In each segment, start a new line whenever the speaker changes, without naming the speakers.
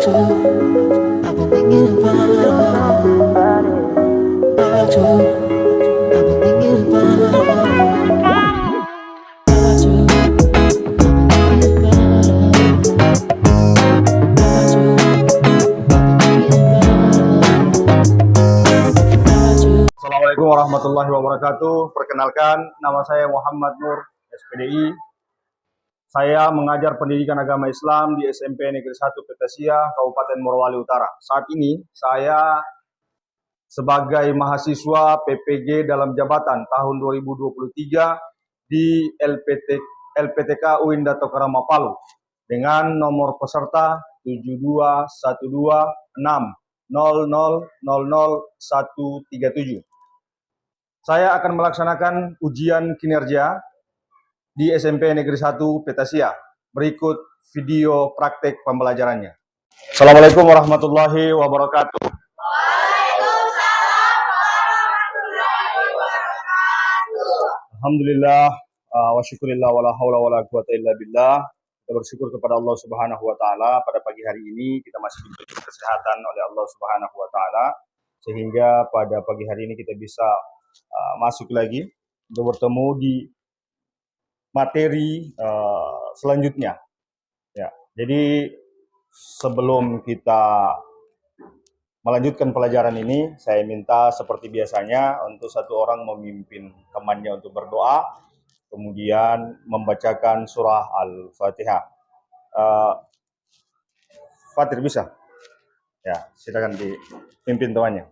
I've been thinking about it. About you. I've been thinking about it. About you. I've been thinking about it. About you. I've been thinking about it. About you.
Assalamualaikum warahmatullahi wabarakatuh. Perkenalkan, nama saya Muhammad Nur, SPDI. Saya mengajar pendidikan agama Islam di SMP Negeri 1 Petasia, Kabupaten Morowali Utara. Saat ini saya sebagai mahasiswa PPG dalam jabatan tahun 2023 di LPTK UIN Dato Karama Palu dengan nomor peserta 7212600000137. Saya akan melaksanakan ujian kinerja di SMP Negeri 1 Petasia. Berikut video praktek pembelajarannya. Assalamualaikum warahmatullahi wabarakatuh.
Waalaikumsalam warahmatullahi wabarakatuh.
Alhamdulillah wa syukurillah wa la haula wa la quwata illa billah. Kita bersyukur kepada Allah Subhanahu wa taala pada pagi hari ini kita masih diberi kesehatan oleh Allah Subhanahu wa taala sehingga pada pagi hari ini kita bisa masuk lagi untuk bertemu di materi selanjutnya. Ya, jadi sebelum kita melanjutkan pelajaran ini, saya minta seperti biasanya untuk satu orang memimpin temannya untuk berdoa, kemudian membacakan surah Al-Fatihah. Fatir bisa? Ya, silakan dipimpin temannya.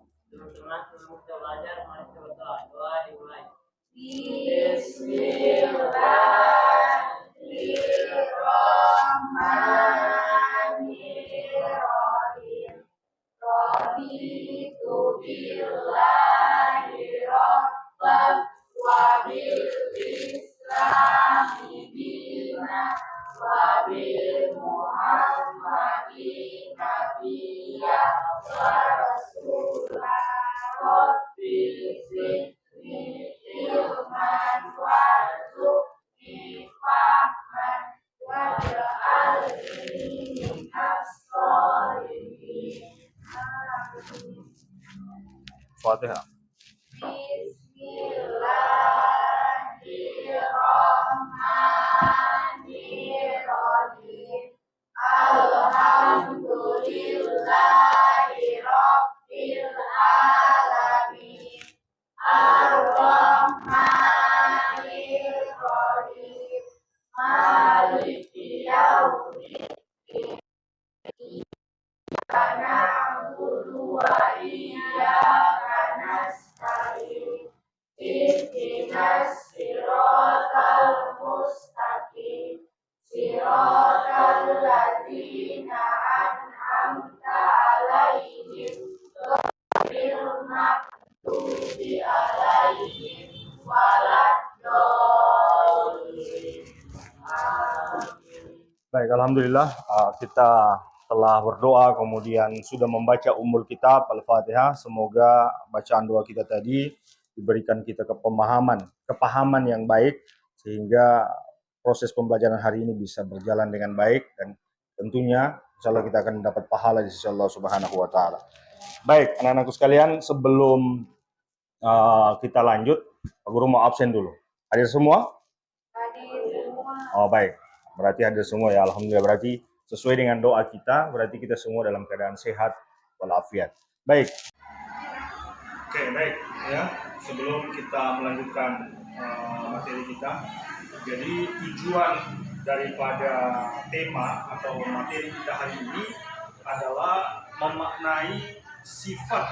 Bismillahirrahmanirrahim. Raditu billahi rabban wa bil islami dinan wa bil muhammadin nabiyyan wa rasulah. Rabbi zidni ilman warzuqni fahman waj'alni minas sholihin.
Fatihah.
Bismillahirrahmanirrahim. Alhamdulillahi rabbil alamin. Ar-Rahmanir-Rahim. Maliki yaumiddin. Iyyaka na'budu wa iyyaka nasta'in. Ihdinas siratal mustaqim. Siratal ladzina an'amta 'alaihim ghairil maghdubi 'alaihim waladdallin. Amin.
Baik, alhamdulillah kita telah berdoa kemudian sudah membaca ummul kitab Al-Fatihah. Semoga bacaan doa kita tadi diberikan kita kepahaman yang baik sehingga proses pembelajaran hari ini bisa berjalan dengan baik dan tentunya insyaallah kita akan dapat pahala di sisi Allah Subhanahu wa taala. Baik, anak-anakku sekalian, sebelum kita lanjut, Pak Guru mau absen dulu. Hadir semua? Oh, baik. Berarti hadir semua ya, alhamdulillah. Berarti sesuai dengan doa kita, berarti kita semua dalam keadaan sehat walafiat. Baik. Oke, baik ya. Sebelum kita melanjutkan materi kita, jadi tujuan daripada tema atau materi kita hari ini adalah memaknai sifat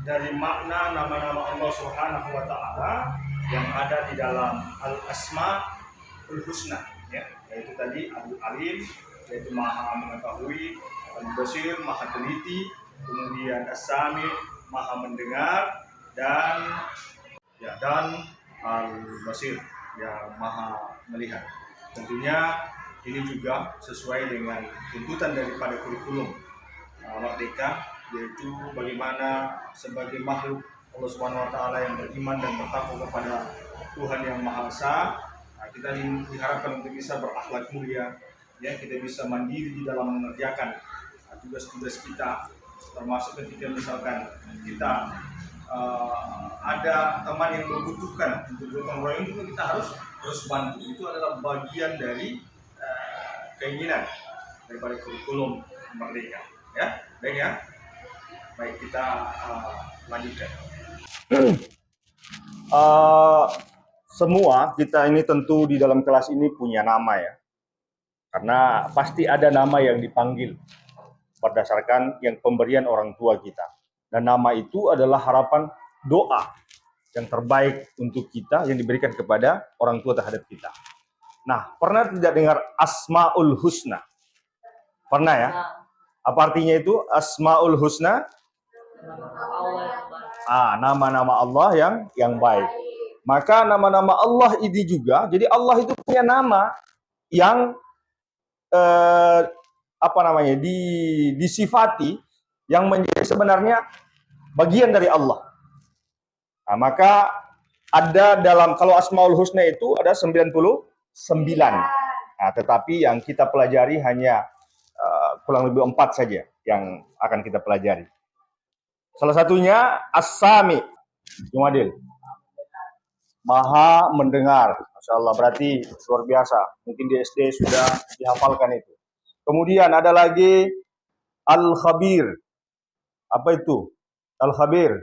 dari makna nama-nama Allah Subhanahu wa taala yang ada di dalam Al-Asmaul Husna ya, yaitu tadi Al-Alim, yaitu Maha mengetahui, Al-Basir, Maha teliti, kemudian As-Sami, Maha mendengar, dan Al-Basir, yang Maha melihat. Tentunya ini juga sesuai dengan tuntutan daripada kurikulum Merdeka, yaitu bagaimana sebagai makhluk Allah Subhanahu wa taala yang beriman dan bertakwa kepada Tuhan yang Maha Esa, kita diharapkan untuk bisa berakhlak mulia, ya, kita bisa mandiri di dalam mengerjakan tugas-tugas kita, termasuk ketika misalkan kita ada teman yang membutuhkan untuk gotong royong juga kita harus bantu. Itu adalah bagian dari keinginan daripada kurikulum merdeka. Ya, baik ya. Baik, kita lanjutkan. Semua kita ini tentu di dalam kelas ini punya nama ya. Karena pasti ada nama yang dipanggil berdasarkan yang pemberian orang tua kita. Dan nama itu adalah harapan doa yang terbaik untuk kita yang diberikan kepada orang tua terhadap kita. Nah, pernah tidak dengar Asmaul Husna? Pernah ya? Apa artinya itu Asmaul Husna? Nama-nama Allah yang baik. Maka nama-nama Allah ini juga, jadi Allah itu punya nama yang disifati yang menjadi sebenarnya bagian dari Allah. Nah, maka ada dalam, kalau Asmaul Husna itu ada 99. Nah, tetapi yang kita pelajari hanya kurang lebih 4 saja yang akan kita pelajari. Salah satunya As-Sami, Jumadil. Maha mendengar. Masya Allah, berarti luar biasa. Mungkin di SD sudah dihafalkan itu. Kemudian ada lagi Al-Khabir. Apa itu? Al-Khabir.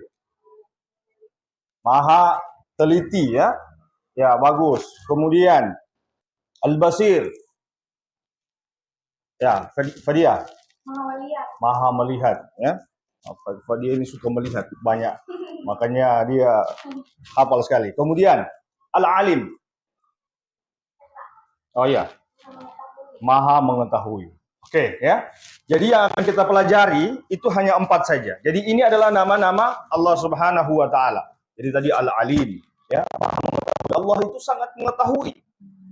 Maha teliti ya. Ya, bagus. Kemudian Al-Basir. Ya, Fadia. Maha melihat ya. Fadia ini suka melihat banyak. Makanya dia hafal sekali. Kemudian Al-Alim. Oh iya. Maha mengetahui. Oke ya. Jadi yang akan kita pelajari itu hanya 4 saja. Jadi ini adalah nama-nama Allah Subhanahu wa taala. Jadi tadi Al-Alim ya, Maha mengetahui. Allah itu sangat mengetahui.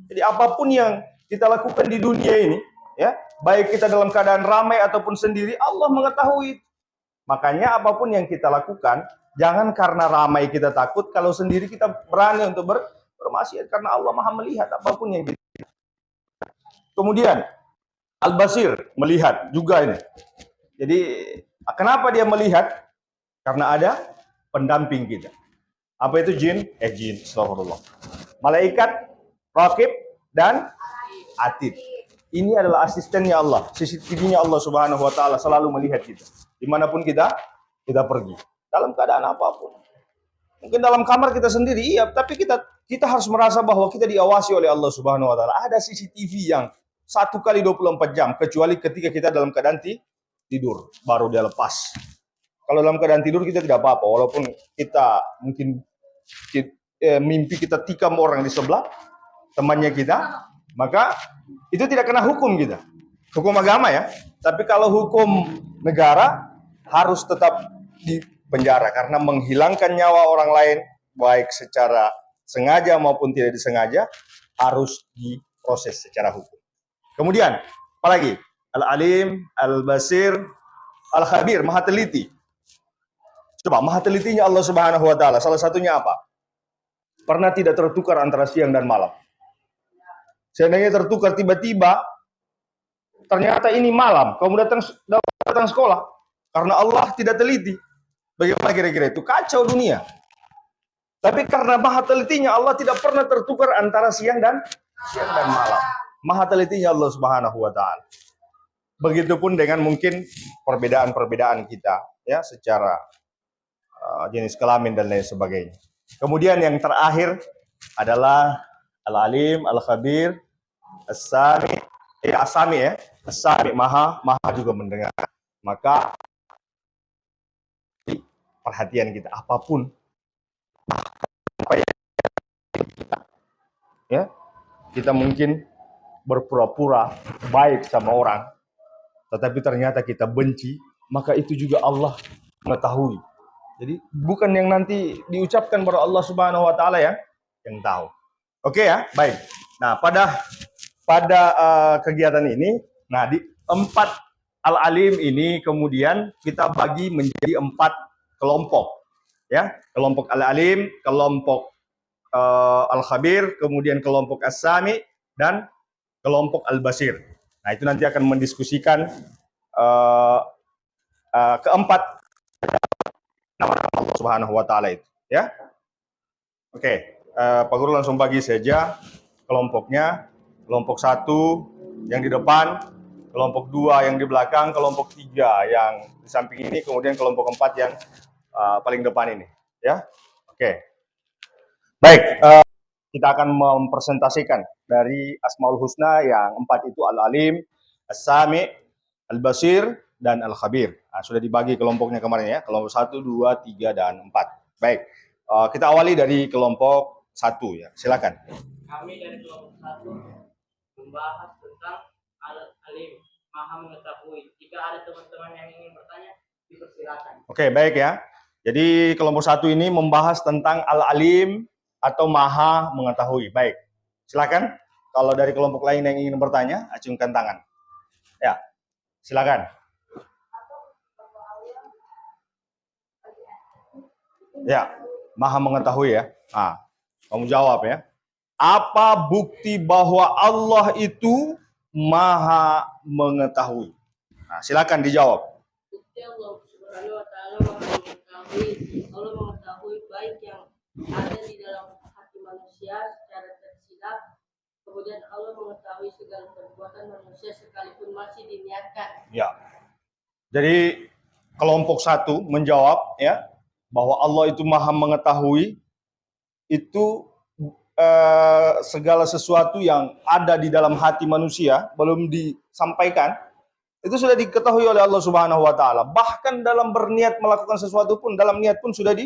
Jadi apapun yang kita lakukan di dunia ini ya, baik kita dalam keadaan ramai ataupun sendiri, Allah mengetahui. Makanya apapun yang kita lakukan, jangan karena ramai kita takut, kalau sendiri kita berani untuk bermaksiat, karena Allah Maha melihat apapun yang kita. Kemudian Al-Basir, melihat juga ini. Jadi kenapa dia melihat? Karena ada pendamping kita. Apa itu jin? Jin, astagfirullah. Malaikat, Raqib, dan Atid. Ini adalah asistennya Allah, CCTV-nya Allah Subhanahu wa taala selalu melihat kita. Dimanapun kita pergi, dalam keadaan apapun. Mungkin dalam kamar kita sendiri, iya, tapi kita harus merasa bahwa kita diawasi oleh Allah Subhanahu wa taala. Ada CCTV yang 1 kali 24 jam, kecuali ketika kita dalam keadaan tidur, baru dia lepas. Kalau dalam keadaan tidur kita tidak apa-apa, walaupun kita mungkin mimpi kita tikam orang di sebelah, temannya kita, maka itu tidak kena hukum kita. Hukum agama ya. Tapi kalau hukum negara harus tetap di penjara karena menghilangkan nyawa orang lain baik secara sengaja maupun tidak disengaja harus diproses secara hukum. Kemudian apalagi? Al-Alim, Al-Basir, Al-Khabir, Maha teliti. Coba maha telitinya Allah Subhanahu wa taala. Salah satunya apa? Pernah tidak tertukar antara siang dan malam? Seandainya tertukar tiba-tiba, ternyata ini malam, kamu datang sekolah, karena Allah tidak teliti. Bagaimana kira-kira itu? Kacau dunia. Tapi karena maha telitinya Allah tidak pernah tertukar antara siang dan malam. Maha telitinya Allah Subhanahu wa taala. Begitupun dengan mungkin perbedaan-perbedaan kita ya secara jenis kelamin dan lain sebagainya. Kemudian yang terakhir adalah Al-Alim, Al-Khabir, As-Sami, As-Sami ya. As-Sami, maha juga mendengar. Maka perhatian kita apapun apa yang kita ya, kita mungkin berpura-pura baik sama orang, tetapi ternyata kita benci, maka itu juga Allah mengetahui. Jadi bukan yang nanti diucapkan kepada Allah Subhanahu wa taala yang tahu. Oke ya, baik. Nah, pada kegiatan ini, nah di 4 Al-Alim ini kemudian kita bagi menjadi 4 kelompok. Ya, kelompok Al-Alim, kelompok Al-Khabir, kemudian kelompok As-Sami dan kelompok Al-Basir. Nah, itu nanti akan mendiskusikan uh, keempat nama-nama Allah Subhanahu wa taala itu, ya. Oke, Pak Guru langsung bagi saja kelompoknya. Kelompok 1 yang di depan, kelompok 2 yang di belakang, kelompok 3 yang di samping ini, kemudian kelompok 4 yang paling depan ini, ya. Oke. Baik, kita akan mempresentasikan dari Asmaul Husna yang 4 itu Al-Alim, As-Sami, Al-Basir, dan Al-Khabir. Nah, sudah dibagi kelompoknya kemarin ya, kelompok 1, 2, 3, dan 4. Baik, kita awali dari kelompok 1 ya, silakan.
Kami dari kelompok 1 membahas tentang Al-Alim, Maha Mengetahui. Jika ada teman-teman yang ingin bertanya, dipersilakan.
Oke, baik ya. Jadi kelompok 1 ini membahas tentang Al-Alim atau Maha Mengetahui. Baik, silakan. Kalau dari kelompok lain yang ingin bertanya, acungkan tangan. Ya, silakan. Ya, Maha Mengetahui ya. Nah, kamu jawab ya. Apa bukti bahwa Allah itu Maha Mengetahui? Nah, silakan dijawab.
Bukti Allah Subhanahu wa taala Maha Mengetahui. Allah mengetahui baik yang ada di dalam hati manusia secara tersirat. Kemudian Allah mengetahui segala perbuatan manusia sekalipun masih diniatkan.
Ya. Jadi kelompok 1 menjawab ya bahwa Allah itu Maha Mengetahui itu segala sesuatu yang ada di dalam hati manusia belum disampaikan itu sudah diketahui oleh Allah Subhanahu wa taala. Bahkan dalam berniat melakukan sesuatu pun dalam niat pun sudah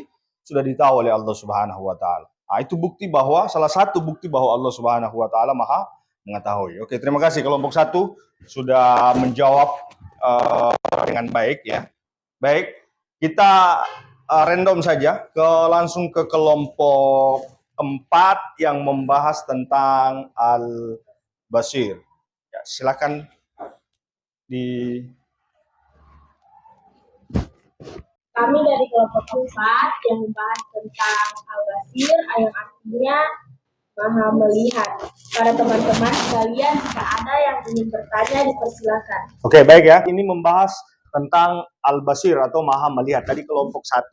ditahu oleh Allah Subhanahu wa taala. Nah, itu bukti bahwa salah satu bukti bahwa Allah Subhanahu wa taala Maha Mengetahui. Oke, terima kasih kelompok 1 sudah menjawab dengan baik ya. Baik, kita random saja langsung ke kelompok 4 yang membahas tentang Al-Basir. Ya, silakan
Kami dari kelompok 4 yang membahas tentang Al-Basir yang artinya Maha Melihat. Para teman-teman sekalian, jika ada yang ingin bertanya, dipersilakan.
Oke, baik ya. Ini membahas tentang Al-Basir atau Maha Melihat. Tadi kelompok 1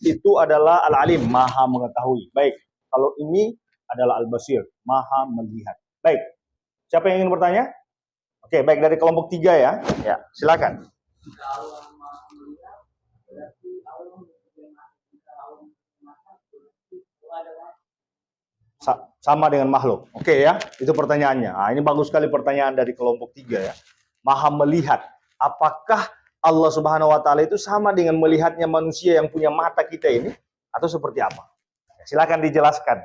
itu adalah Al-Alim, Maha Mengetahui. Baik. Kalau ini adalah Al-Basir, Maha Melihat. Baik, siapa yang ingin bertanya? Oke, baik dari kelompok 3 ya. Ya, silakan.
Jika Allah Maha Melihat, berarti Allah
Sama dengan makhluk. Oke ya, itu pertanyaannya. Nah, ini bagus sekali pertanyaan dari kelompok 3 ya. Maha Melihat. Apakah Allah Subhanahu wa taala itu sama dengan melihatnya manusia yang punya mata kita ini atau seperti apa? Silakan dijelaskan.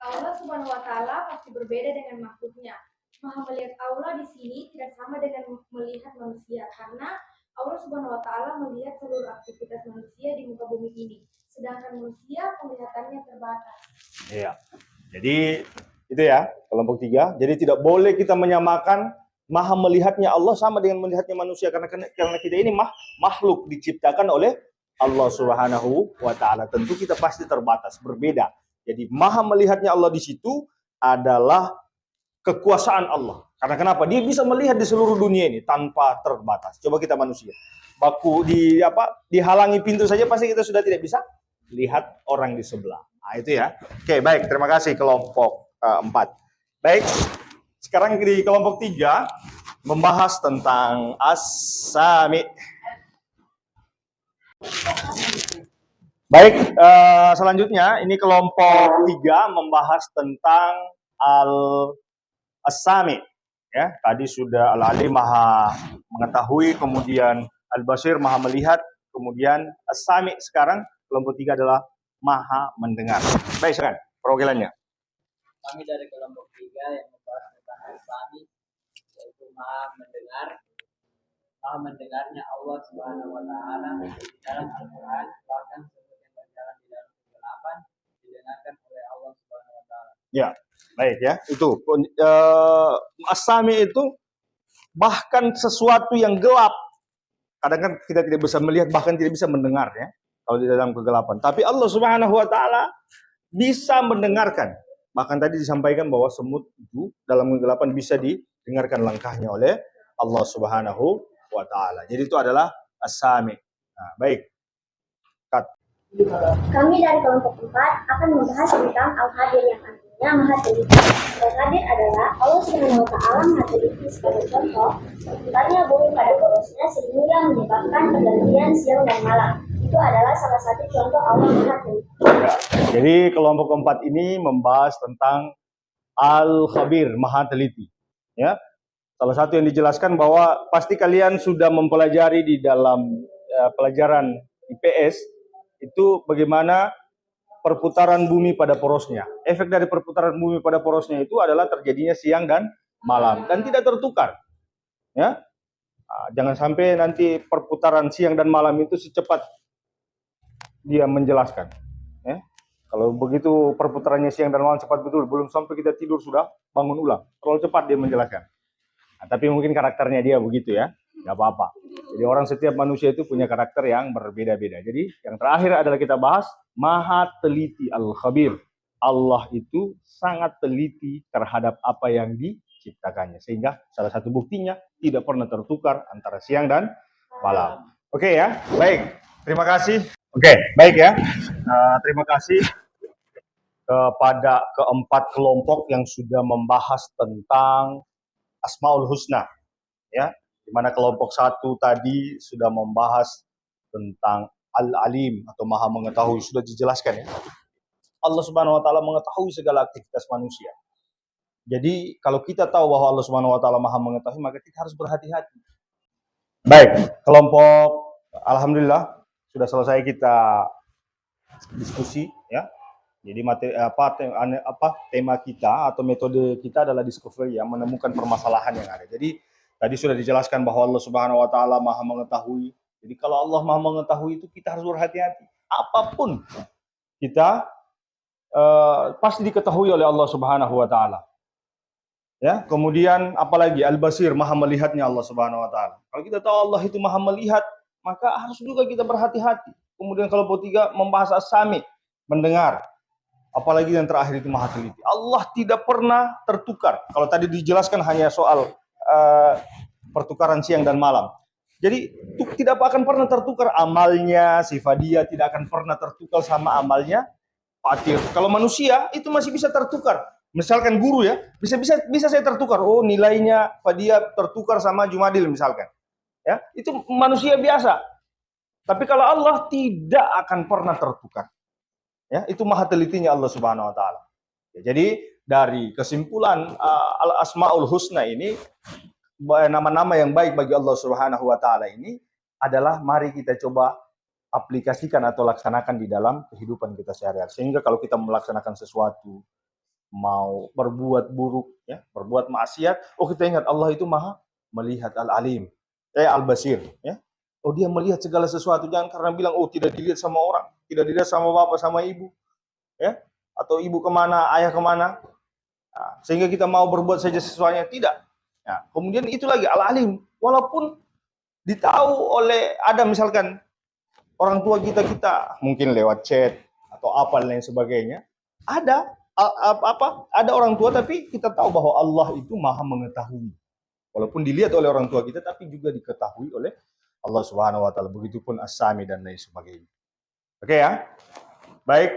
Allah Subhanahu wa taala pasti berbeda dengan makhluknya. Maha melihat Allah di sini tidak sama dengan melihat manusia karena Allah Subhanahu wa taala melihat seluruh aktivitas manusia di muka bumi ini. Sedangkan manusia penglihatannya terbatas.
Iya. Jadi itu ya, kelompok 3. Jadi tidak boleh kita menyamakan Maha melihatnya Allah sama dengan melihatnya manusia karena kita ini makhluk diciptakan oleh Allah Subhanahu wa taala. Tentu kita pasti terbatas, berbeda. Jadi Maha melihatnya Allah di situ adalah kekuasaan Allah. Karena kenapa? Dia bisa melihat di seluruh dunia ini tanpa terbatas. Coba kita manusia. Dihalangi pintu saja pasti kita sudah tidak bisa lihat orang di sebelah. Nah, itu ya. Oke, baik. Terima kasih kelompok 4. Baik. Sekarang di kelompok 3 membahas tentang As-Sami. Baik, selanjutnya ini kelompok 3 membahas tentang As-Sami. Ya, tadi sudah Al-Alim Maha Mengetahui, kemudian Al-Basir Maha Melihat, kemudian As-Sami sekarang kelompok 3 adalah Maha Mendengar. Baik, sekarang perwakilannya.
Kami dari kelompok 3 yang membahas tentang Al-Sami, yaitu Maha Mendengar. Maha mendengarnya Allah Subhanahu wa taala di dalam Al-Qur'an, bahkan sebut yang berjalan di dalam kegelapan didengarkan oleh Allah Subhanahu wa taala.
Ya, baik ya. Itu As-Sami itu bahkan sesuatu yang gelap. Kadang kan kita tidak bisa melihat, bahkan tidak bisa mendengar ya kalau di dalam kegelapan. Tapi Allah Subhanahu wa taala bisa mendengarkan. Bahkan tadi disampaikan bahwa semut itu dalam kegelapan bisa didengarkan langkahnya oleh Allah Subhanahu wa taala. Jadi itu adalah as-sami. Nah, baik. Cut.
Kami dari kelompok 4 akan membahas tentang Al-Hadir yang artinya Maha Teliti. Al-Hadir adalah Allah Subhanahu wa Ta'ala Maha Teliti sebagai contoh, terputarnya bumi pada porosnya sehingga menyebabkan pergantian siang dan malam. Itu adalah salah satu contoh Allah Maha Teliti.
Ya. Jadi kelompok keempat ini membahas tentang Al-Khabir, Maha Teliti. Ya. Salah satu yang dijelaskan bahwa pasti kalian sudah mempelajari di dalam pelajaran IPS itu bagaimana perputaran bumi pada porosnya. Efek dari perputaran bumi pada porosnya itu adalah terjadinya siang dan malam dan tidak tertukar. Ya, jangan sampai nanti perputaran siang dan malam itu secepat dia menjelaskan. Ya, kalau begitu perputarannya siang dan malam cepat betul, belum sampai kita tidur sudah bangun ulang. Terlalu cepat dia menjelaskan. Nah, tapi mungkin karakternya dia begitu ya, nggak apa-apa. Jadi orang setiap manusia itu punya karakter yang berbeda-beda. Jadi yang terakhir adalah kita bahas Maha Teliti Al-Khabir. Allah itu sangat teliti terhadap apa yang diciptakannya. Sehingga salah satu buktinya tidak pernah tertukar antara siang dan malam. Oke ya, baik. Terima kasih. Oke, baik ya. Terima kasih kepada keempat kelompok yang sudah membahas tentang Asmaul Husna, ya, di mana kelompok 1 tadi sudah membahas tentang Al-Alim atau Maha Mengetahui, sudah dijelaskan ya. Allah Subhanahu wa taala mengetahui segala aktivitas manusia. Jadi kalau kita tahu bahwa Allah Subhanahu wa taala Maha Mengetahui, maka kita harus berhati-hati. Baik, kelompok alhamdulillah sudah selesai kita diskusi ya. Jadi tema kita atau metode kita adalah discovery, yang menemukan permasalahan yang ada. Jadi tadi sudah dijelaskan bahwa Allah Subhanahu wa taala Maha Mengetahui. Jadi kalau Allah Maha Mengetahui itu kita harus berhati-hati. Apapun kita pasti diketahui oleh Allah Subhanahu wa taala. Ya, kemudian apalagi Al-Basir, Maha Melihatnya Allah Subhanahu wa taala. Kalau kita tahu Allah itu Maha Melihat, maka harus juga kita berhati-hati. Kemudian kelompok 3 membahas As-Sami, mendengar. Apalagi yang terakhir itu Maha Teliti. Allah tidak pernah tertukar. Kalau tadi dijelaskan hanya soal pertukaran siang dan malam. Jadi tidak akan pernah tertukar amalnya, sifat dia tidak akan pernah tertukar sama amalnya Fatir. Kalau manusia itu masih bisa tertukar. Misalkan guru ya, bisa saya tertukar. Oh, nilainya Fadia tertukar sama Jumadil misalkan. Ya, itu manusia biasa. Tapi kalau Allah tidak akan pernah tertukar. Ya, itu Maha Telitinya Allah Subhanahu wa taala. Ya, jadi dari kesimpulan Al-Asmaul Husna ini, nama-nama yang baik bagi Allah Subhanahu wa taala ini adalah mari kita coba aplikasikan atau laksanakan di dalam kehidupan kita sehari-hari. Sehingga kalau kita melaksanakan sesuatu, mau berbuat buruk, ya, berbuat maksiat, oh kita ingat Allah itu Maha Melihat, Al-Alim, Al-Basir, ya. Oh dia melihat segala sesuatu, jangan karena bilang oh tidak dilihat sama orang, tidak dilihat sama bapak sama ibu, ya, atau ibu kemana, ayah kemana, nah, sehingga kita mau berbuat saja sesuatunya tidak. Nah, kemudian itu lagi Al-Alim, walaupun ditahu oleh ada misalkan orang tua kita mungkin lewat chat atau apa dan lain sebagainya, ada orang tua tapi kita tahu bahwa Allah itu Maha Mengetahui, walaupun dilihat oleh orang tua kita tapi juga diketahui oleh Allah Subhanahu wa taala. Begitupun As-Sami dan lain sebagainya. Oke ya. Baik.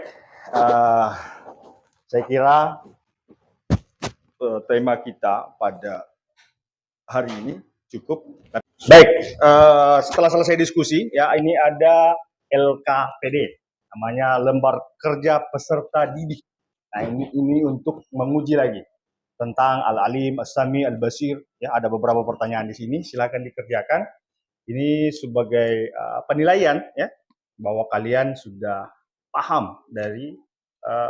Saya kira tema kita pada hari ini cukup. Baik, setelah selesai diskusi ya, ini ada LKPD, namanya Lembar Kerja Peserta Didik. Nah, ini untuk menguji lagi tentang Al-Alim, As-Sami, Al-Basir ya, ada beberapa pertanyaan di sini, silakan dikerjakan. Ini sebagai penilaian ya, bahwa kalian sudah paham dari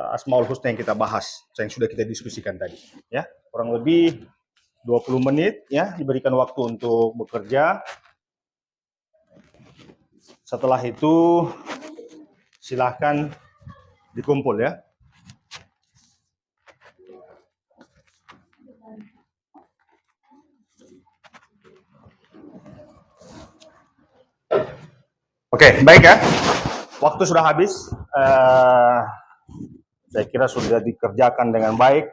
Asmaul Husna yang kita bahas, yang sudah kita diskusikan tadi ya. Kurang lebih 20 menit ya diberikan waktu untuk bekerja. Setelah itu silahkan dikumpul ya. Oke, baik ya. Waktu sudah habis. Saya kira sudah dikerjakan dengan baik.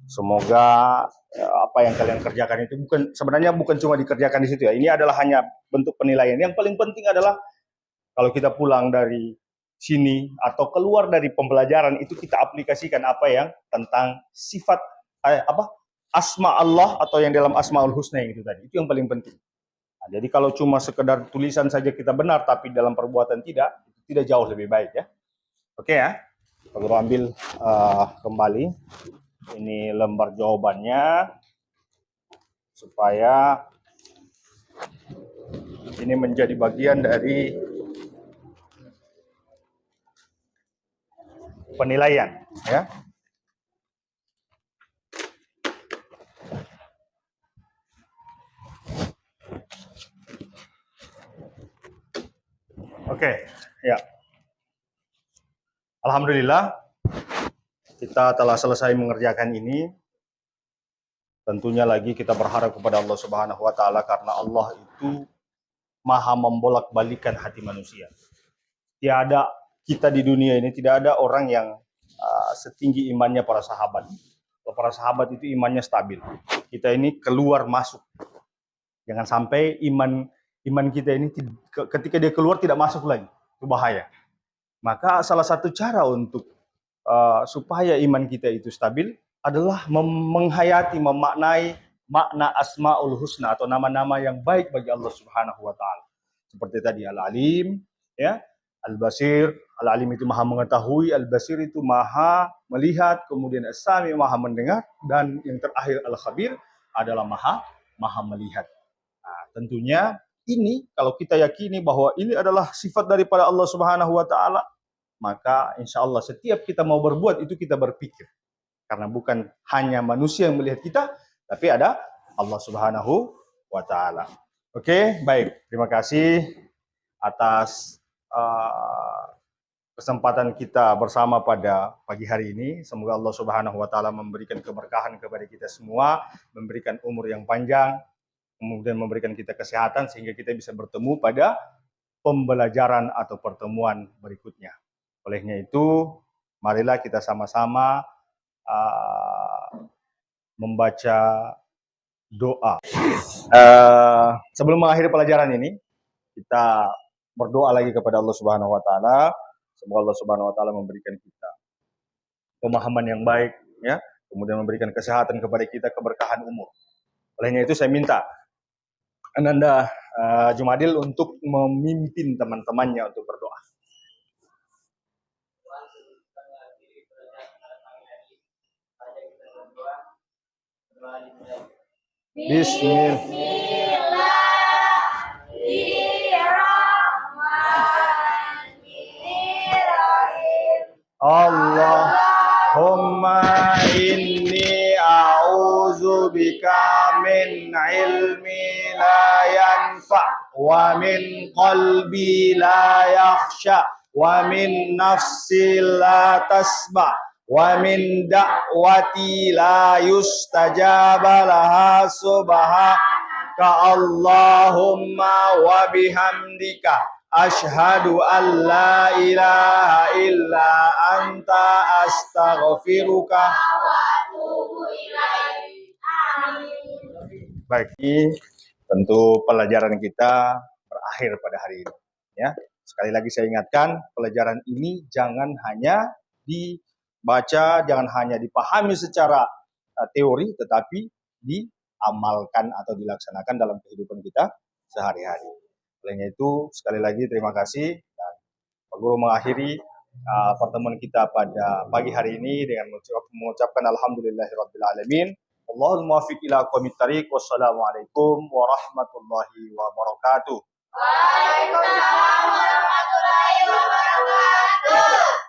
Semoga apa yang kalian kerjakan itu sebenarnya bukan cuma dikerjakan di situ ya. Ini adalah hanya bentuk penilaian. Yang paling penting adalah kalau kita pulang dari sini atau keluar dari pembelajaran itu kita aplikasikan apa yang tentang sifat asma Allah atau yang dalam Asmaul Husna itu tadi. Itu yang paling penting. Nah, jadi kalau cuma sekedar tulisan saja kita benar tapi dalam perbuatan tidak, itu tidak jauh lebih baik ya. Oke ya. Kalau ambil kembali ini lembar jawabannya supaya ini menjadi bagian dari penilaian ya. Oke, ya. Alhamdulillah kita telah selesai mengerjakan ini. Tentunya lagi kita berharap kepada Allah Subhanahu wa taala karena Allah itu Maha membolak-balikan hati manusia. Tiada kita di dunia ini tidak ada orang yang setinggi imannya para sahabat. Para sahabat itu imannya stabil. Kita ini keluar masuk. Jangan sampai iman kita ini ketika dia keluar tidak masuk lagi. Itu bahaya. Maka salah satu cara untuk supaya iman kita itu stabil adalah menghayati, memaknai makna Asmaul Husna atau nama-nama yang baik bagi Allah Subhanahu wa taala. Seperti tadi Al-Alim, ya, Al-Basir. Al-Alim itu Maha mengetahui, Al-Basir itu Maha melihat, kemudian As-Sami Maha mendengar, dan yang terakhir Al-Khabir adalah Maha melihat. Nah, tentunya ini kalau kita yakini bahwa ini adalah sifat daripada Allah Subhanahu wa taala, maka insya Allah setiap kita mau berbuat itu kita berpikir. Karena bukan hanya manusia yang melihat kita, tapi ada Allah Subhanahu wa taala. Oke, baik. Terima kasih atas kesempatan kita bersama pada pagi hari ini. Semoga Allah Subhanahu wa taala memberikan keberkahan kepada kita semua, memberikan umur yang panjang, kemudian memberikan kita kesehatan sehingga kita bisa bertemu pada pembelajaran atau pertemuan berikutnya. Olehnya itu, marilah kita sama-sama membaca doa. Sebelum mengakhiri pelajaran ini, kita berdoa lagi kepada Allah Subhanahu wa taala. Semoga Allah Subhanahu wa taala memberikan kita pemahaman yang baik ya, kemudian memberikan kesehatan kepada kita, keberkahan umur. Olehnya itu saya minta Ananda Jumadil untuk memimpin teman-temannya untuk berdoa.
Bismillahirrahmanirrahim.
Allahumma inni a'udzubika min ilmi la yanfa' wa min qalbi la yakhsha wa min nafsi la tasma' wa min da'wati la yustajaba laha subhanaka Allahumma wa bihamdika asyhadu an la ilaha illa anta astaghfiruka wa atubu ilaik. Amin. Baik, tentu pelajaran kita berakhir pada hari ini ya. Sekali lagi saya ingatkan, pelajaran ini jangan hanya dibaca, jangan hanya dipahami secara teori, tetapi diamalkan atau dilaksanakan dalam kehidupan kita sehari-hari. Olehnya itu, sekali lagi terima kasih. Dan Pak Guru mengakhiri pertemuan kita pada pagi hari ini dengan mengucapkan alhamdulillahirabbil alamin. Allahul muwaffiq ila aqwamit thariq. Wassalamualaikum warahmatullahi wabarakatuh.
Waalaikumsalam warahmatullahi wabarakatuh.